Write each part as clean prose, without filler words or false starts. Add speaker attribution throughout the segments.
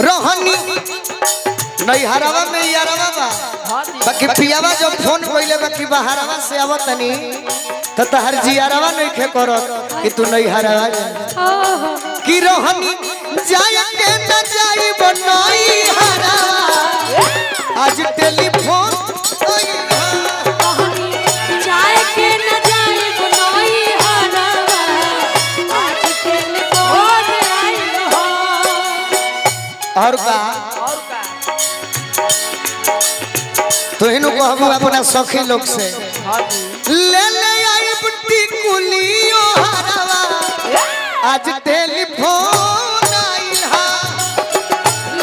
Speaker 1: रहनी नहीं हरावा में यारवा बा बाकी पियावा जब फोन कइले बाकी बहारवा से आवतनी तो तहर जियारवा नहीं खे करत कि तू नहीं हरावा कि रहनी जाय के न जाई बनई हरावा आज टेलीफोन
Speaker 2: जाय के न जाई बनई हरावा आज टेलीफोन आई हो
Speaker 1: और का तो इनु कहबो अपना सखी लोग से ले ले आई बुट्टी कुलियो हरावा आज टेलीफोन आइल हा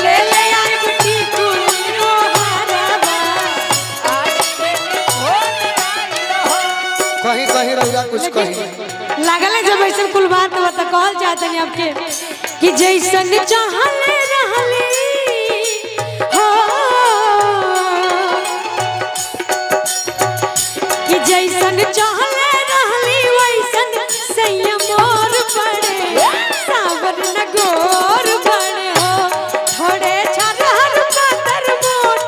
Speaker 2: ले ले आई बुट्टी कुलियो हरावा आज टेलीफोन आई हो
Speaker 1: कहीं कहीं रहुआ कुछ कहीं
Speaker 2: लागल जब ऐसा कुल बात बता कहल चाहते हैं आपके कि जैसन चाहले रहले जैसन चाहले रहली वैसन संयम मोर पड़े सावर न गोर बड़े हो थोड़े छरहर पातर मोर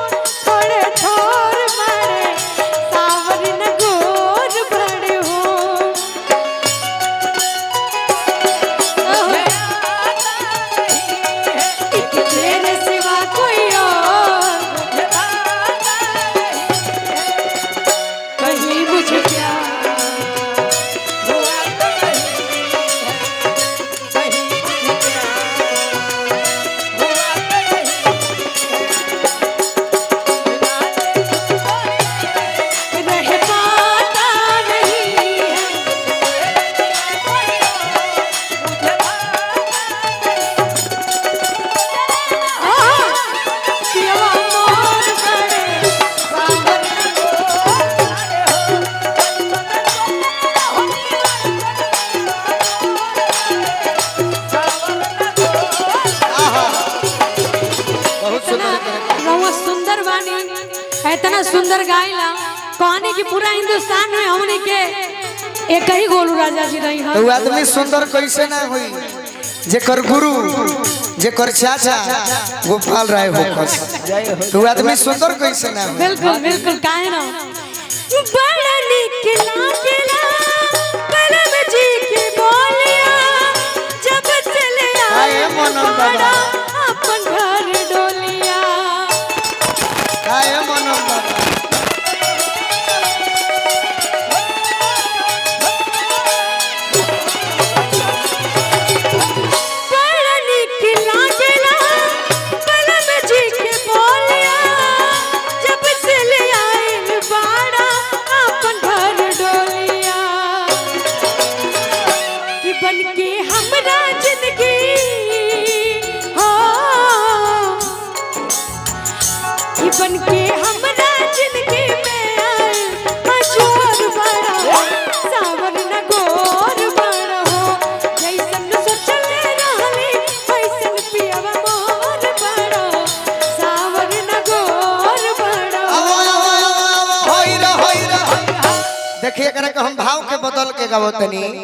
Speaker 2: थोड़े थोर बड़े सावर न गोर बड़े हो तेरे सिवा कोई और कहीं मुझे क्या रह पाता नहीं पियवा मोर बड़े सावर
Speaker 1: बहुत सुंदर
Speaker 2: रउआ सुंदर बानी इतना सुंदर गाइला कहानी की पूरा हिंदुस्तान में हमने के एक ही गोलू राजा जी रही
Speaker 1: तो आदमी सुंदर कैसे ना हुई जेकर गुरु जेकर चाचा गोपाल राय होकस तो आदमी सुंदर कैसे ना हुई
Speaker 2: बिल्कुल बिल्कुल काहे ना बड़ा निक लागेला कलम जी की बोलिया जब चले आए बड़ा अपन घर डोलिया
Speaker 1: काय मनम बाबा
Speaker 2: बड़ा निक लागेला कलम जी की बोलिया जब चले आए बड़ा अपन घर डोलिया कि बनके हमरा जिंदगी हो कि बनके हमरा जिंदगी में आए मजूर बड़ा सावर न गोर बड़ा हो जैसन सोचले रहले वैसन पियवा मोर बड़ा सावर न गोर बड़ा
Speaker 1: होइरा देखिए एकरा के हम भाव के बदल के गावतनी।